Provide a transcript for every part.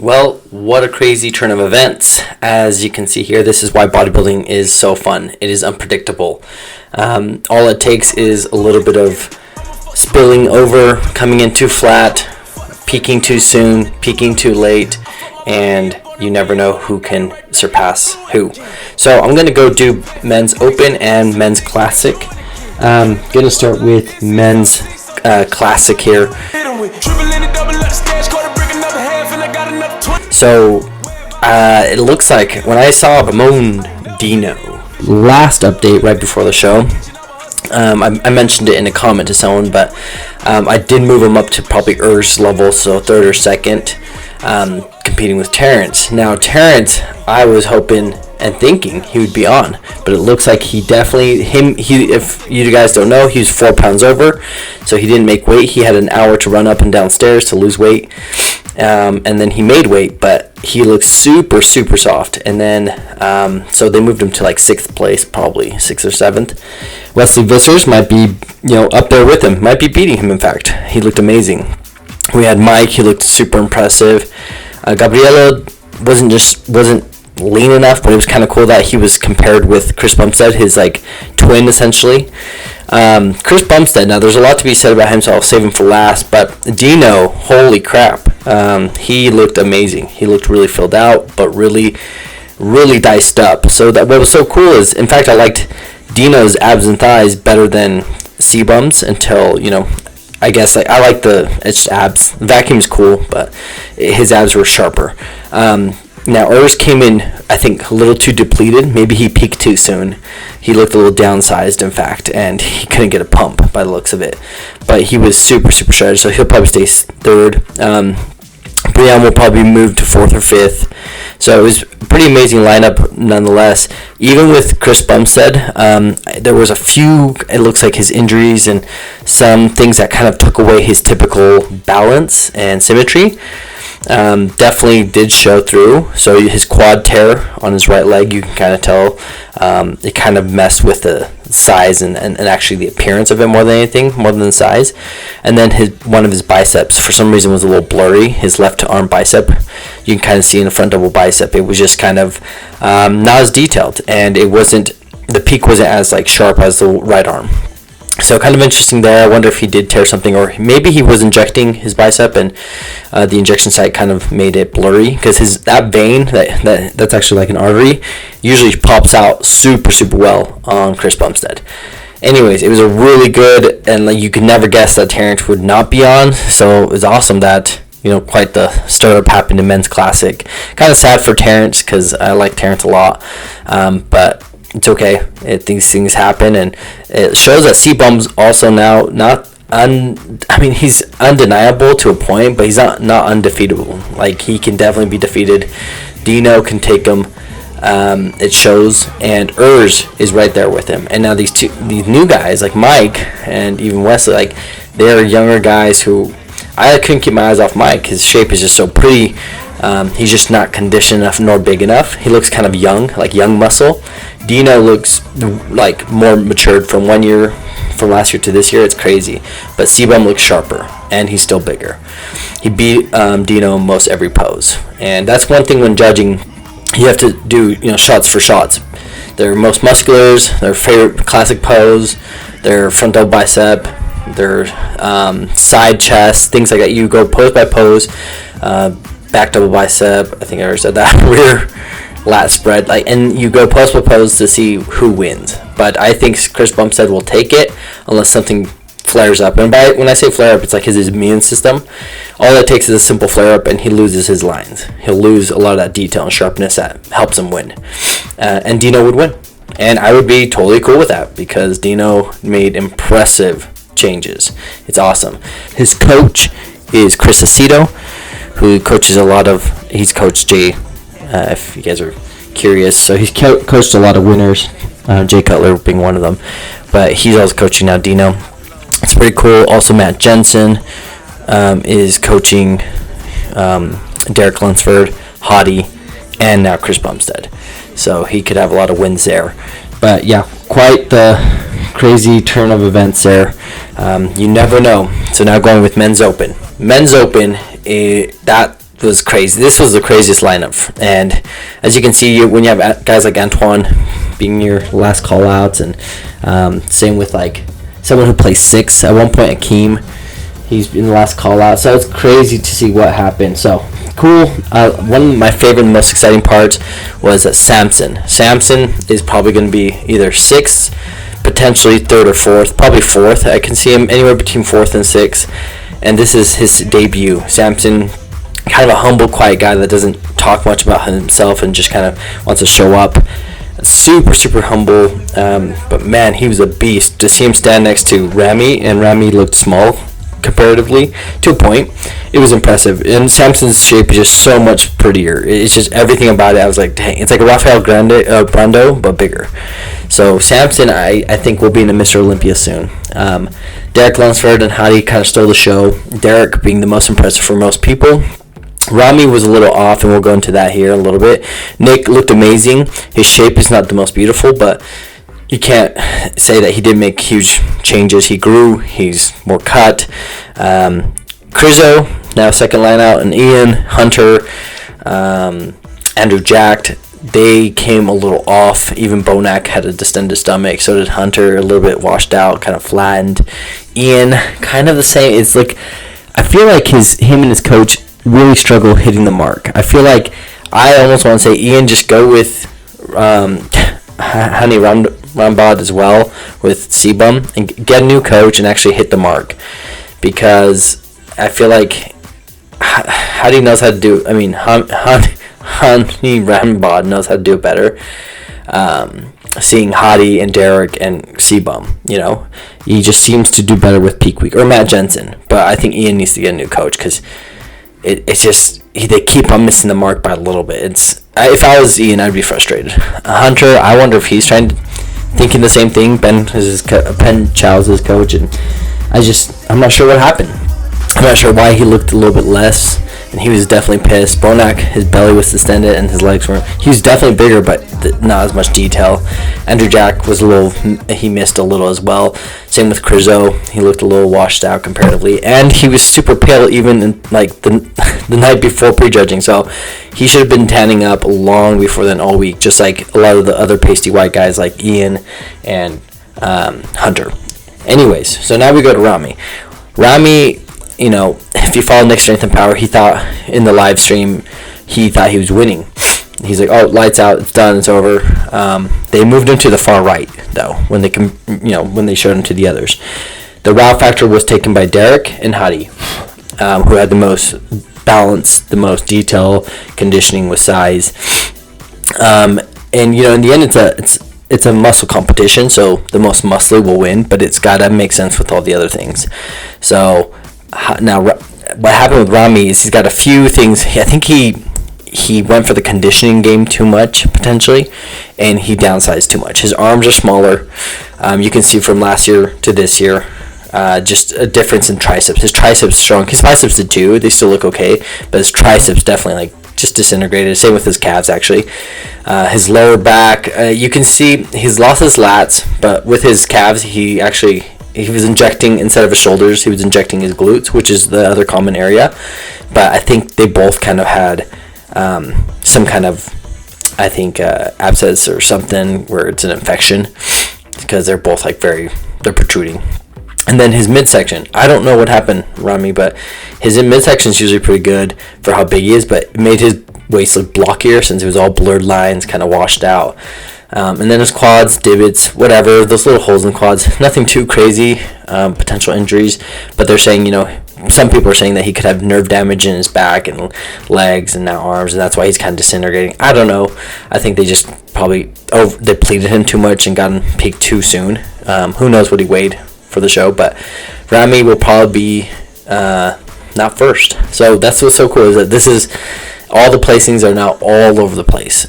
Well, what a crazy turn of events. As you can see here, this is why bodybuilding is so fun. It is unpredictable. All it takes is a little bit of spilling over, coming in too flat, peaking too soon, peaking too late, and you never know who can surpass who. So I'm going to go do men's open and men's classic. I'm going to start with men's classic here. So it looks like when I saw Ramon Dino last update right before the show, I mentioned it in a comment to someone, but I did move him up to probably Ur's level, so third or second, competing with Terrence. Now Terrence, I was hoping and thinking he would be on, but it looks like he definitely, if you guys don't know, he's 4 pounds over, so he didn't make weight. He had an hour to run up and down stairs to lose weight, and then he made weight, but he looks super soft. And then so they moved him to like 6th place, probably 6th or 7th. Wesley Vissers might be up there with him, might be beating him. In fact, he looked amazing. We had Mike, he looked super impressive. Gabriello wasn't lean enough, but it was kind of cool that he was compared with Chris Bumstead, his like twin essentially. Chris Bumstead, now there's a lot to be said about him, so I'll save him for last, but Dino, holy crap, he looked amazing. He looked really filled out, but really diced up. So that what was so cool is, in fact, I liked Dino's abs and thighs better than C-Bum's until, I guess I like it's abs. The vacuum's cool, but his abs were sharper. Now, Urs came in, I think, a little too depleted. Maybe he peaked too soon. He looked a little downsized, in fact, and he couldn't get a pump by the looks of it. But he was super shredded, so he'll probably stay third. Brian will probably move to 4th or 5th. So it was a pretty amazing lineup nonetheless. Even with Chris Bumstead, there was a few, it looks like, his injuries and some things that kind of took away his typical balance and symmetry. Definitely did show through. So his quad tear on his right leg, you can kind of tell it kind of messed with the size and actually the appearance of it more than anything, more than the size. And then one of his biceps for some reason was a little blurry. His left arm bicep, you can kind of see in the front double bicep, it was just kind of not as detailed, and the peak wasn't as like sharp as the right arm. So kind of interesting there. I wonder if he did tear something, or maybe he was injecting his bicep and the injection site kind of made it blurry, because that vein that's actually like an artery usually pops out super well on Chris Bumstead. Anyways, it was a really good, and like you could never guess that Terrence would not be on. So it was awesome that quite the startup happened in men's classic. Kind of sad for Terrence because I like Terrence a lot, but it's okay. These things happen, and it shows that C-Bum's also now he's undeniable to a point, but he's not undefeatable. Like, he can definitely be defeated. Dino can take him. It shows, and Urs is right there with him. And now these new guys like Mike and even Wesley, like, they're younger guys who I couldn't keep my eyes off Mike. His shape is just so pretty. He's just not conditioned enough nor big enough. He looks kind of young, like young muscle. Dino looks like more matured from last year to this year. It's crazy. But C-Bum looks sharper, and he's still bigger. He beat Dino in most every pose. And that's one thing when judging. You have to do shots for shots. Their most musculars, their favorite classic pose, their front double bicep, their side chest, things like that. You go pose by pose. Back double bicep, I think I already said that. Rear lat spread, and you go pose by pose to see who wins. But I think Chris Bumstead will take it unless something flares up. And when I say flare up, it's like his immune system. All it takes is a simple flare up, and he loses his lines. He'll lose a lot of that detail and sharpness that helps him win. And Dino would win, and I would be totally cool with that because Dino made impressive changes. It's awesome. His coach is Chris Aceto, who coaches he's coached Jay, if you guys are curious. So he's coached a lot of winners, Jay Cutler being one of them. But he's also coaching now Dino. It's pretty cool. Also, Matt Jensen is coaching Derek Lunsford, Hottie, and now Chris Bumstead. So he could have a lot of wins there. But yeah, quite the crazy turn of events there. You never know. So now going with men's open. Men's open, that was crazy. This was the craziest lineup, and as you can see, when you have guys like Antoine being your last call outs, and same with like someone who plays 6 at one point, Akeem, he's in the last call out. So it's crazy to see what happened. So cool. One of my favorite and most exciting parts was that Samson is probably going to be either 6th, potentially 3rd or 4th, probably 4th. I can see him anywhere between 4th and 6th, and this is his debut. Samson, kind of a humble, quiet guy that doesn't talk much about himself and just kind of wants to show up. Super humble, but man, he was a beast. To see him stand next to Ramy, and Ramy looked small comparatively to a point, it was impressive. And Samson's shape is just so much prettier. It's just everything about it. I was like, dang, it's like a Rafael Brando, but bigger. So Samson, I think, will be in a Mr. Olympia soon. Derek Lunsford and Hadi kind of stole the show. Derek being the most impressive for most people. Ramy was a little off, and we'll go into that here in a little bit. Nick looked amazing. His shape is not the most beautiful, but you can't say that he didn't make huge changes. He grew. He's more cut. Crizzo, now second line out, and Ian, Hunter, Andrew Jacked, they came a little off. Even Bonac had a distended stomach. So did Hunter, a little bit washed out, kind of flattened. Ian, kind of the same. It's like, I feel like him and his coach really struggle hitting the mark. I feel like I almost want to say, Ian, just go with Hani Rambod as well with Sebum and get a new coach and actually hit the mark, because I feel like Hadi knows how to do. I mean, Hani Rambod knows how to do it better. Seeing Hadi and Derek and Sebum, he just seems to do better with peak week, or Matt Jensen. But I think Ian needs to get a new coach, because it's just they keep on missing the mark by a little bit. If I was Ian, I'd be frustrated. Hunter, I wonder if he's thinking the same thing. Ben Chow's his coach, and I'm not sure what happened. I'm not sure why he looked a little bit less, and he was definitely pissed. Bonac, his belly was distended and his legs were. He was definitely bigger, but not as much detail. Andrew Jack was he missed a little as well. Same with Crizzo, he looked a little washed out comparatively, and he was super pale even in like the night before prejudging. So he should have been tanning up long before then, all week, just like a lot of the other pasty white guys like Ian and Hunter. Anyways, so now we go to Ramy. Ramy, if you follow Nick Strength and Power, he thought in the live stream, he thought he was winning. He's like, oh, lights out, it's done, it's over. They moved him to the far right, though, when they showed him to the others. The wow factor was taken by Derek and Hadi, who had the most balance, the most detail, conditioning with size. And in the end, it's a muscle competition, so the most muscly will win, but it's got to make sense with all the other things. So now what happened with Ramy is he's got a few things. I think he went for the conditioning game too much, potentially, and he downsized too much. His arms are smaller. You can see from last year to this year, just a difference in triceps. His triceps shrunk. His biceps did too. They still look okay, but his triceps definitely just disintegrated. Same with his calves, actually. His lower back, you can see he's lost his lats, but with his calves, he was injecting, instead of his shoulders, he was injecting his glutes, which is the other common area. But I think they both kind of had some kind of, abscess or something where it's an infection, because they're both they're protruding. And then his midsection, I don't know what happened, Ramy, but his midsection is usually pretty good for how big he is, but it made his waist look blockier since it was all blurred lines, kind of washed out. And then his quads, divots, whatever, those little holes in quads, nothing too crazy, potential injuries, but they're saying, some people are saying that he could have nerve damage in his back and legs and now arms, and that's why he's kind of disintegrating. I don't know. I think they just probably depleted him too much and got him peaked too soon. Who knows what he weighed for the show, but Ramy will probably be not first. So that's what's so cool, is that all the placings are now all over the place.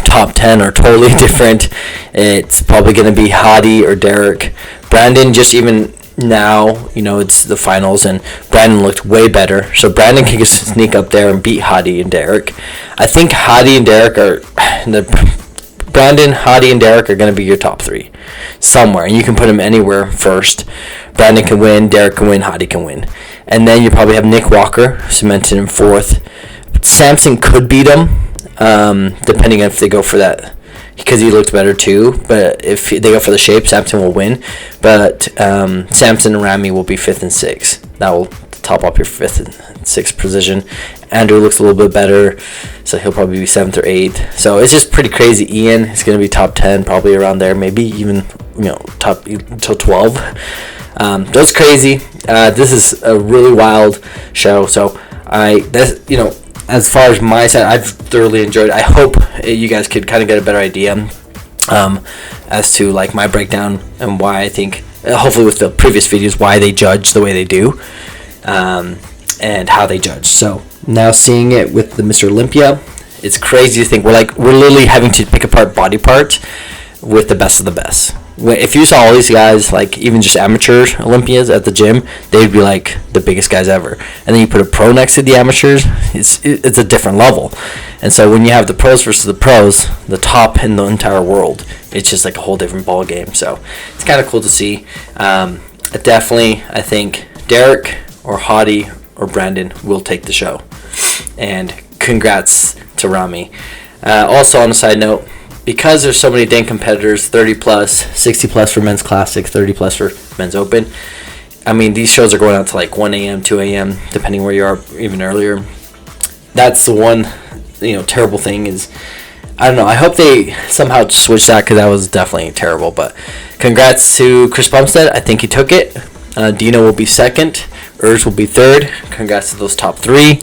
Top 10 are totally different. It's probably going to be Hadi or Derek. Brandon, just even now, it's the finals, and Brandon looked way better. So Brandon can sneak up there and beat Hadi and Derek. I think Hadi and Derek Brandon, Hadi, and Derek are going to be your top 3 somewhere, and you can put them anywhere first. Brandon can win, Derek can win, Hadi can win. And then you probably have Nick Walker cemented in 4th. Samson could beat him, depending on if they go for that, because he looked better too. But if they go for the shape, Samson will win. But Samson and Ramy will be 5th and 6th. That will top up your 5th and 6th position. Andrew looks a little bit better, so he'll probably be 7th or 8th. So it's just pretty crazy. Ian is going to be top 10, probably around there, maybe even top until 12. That's crazy. This is a really wild show. So as far as my side, I've thoroughly enjoyed it. I hope you guys could kind of get a better idea as to like my breakdown and why I think, hopefully with the previous videos, why they judge the way they do, and how they judge. So now seeing it with the Mr. Olympia, it's crazy to think we're literally having to pick apart body parts with the best of the best. If you saw all these guys, like even just amateur Olympians at the gym, they'd be like the biggest guys ever. And then you put a pro next to the amateurs, it's a different level. And so when you have the pros versus the pros, the top in the entire world, it's just like a whole different ball game. So it's kind of cool to see. Definitely, I think Derek or Hottie or Brandon will take the show. And congrats to Ramy. Also on a side note, because there's so many dang competitors, 30 plus, 60 plus for men's classic, 30 plus for men's open. I mean, these shows are going out to like 1 a.m., 2 a.m., depending where you are, even earlier. That's the one, terrible thing is, I don't know. I hope they somehow switch that, because that was definitely terrible. But congrats to Chris Bumstead. I think he took it. Dino will be 2nd. Urs will be 3rd. Congrats to those top 3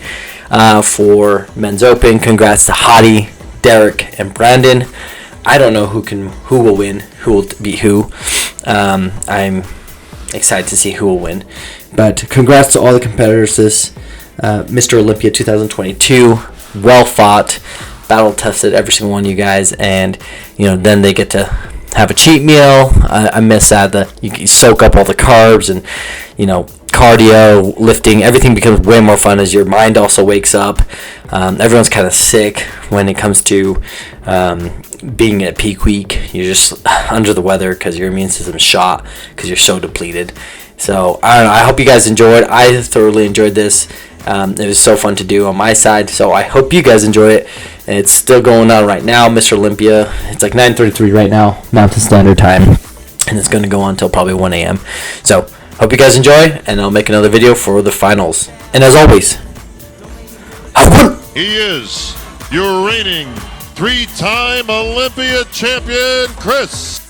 for men's open. Congrats to Hottie, Derek, and Brandon. I don't know who will win, who will beat who. I'm excited to see who will win. But congrats to all the competitors this Mr. Olympia 2022. Well fought, battle tested, every single one of you guys. And then they get to have a cheat meal. I miss that you soak up all the carbs and cardio, lifting, everything becomes way more fun as your mind also wakes up. Everyone's kind of sick when it comes to being at peak week. You're just under the weather because your immune system is shot because you're so depleted. So I don't know. I hope you guys enjoyed. I thoroughly enjoyed this. It was so fun to do on my side. So I hope you guys enjoy it. And it's still going on right now, Mr. Olympia. It's like 9:33 right now, Mountain Standard Time, and it's going to go on until probably 1 a.m. So hope you guys enjoy, and I'll make another video for the finals. And as always, he is your reigning 3-time Olympia champion, Chris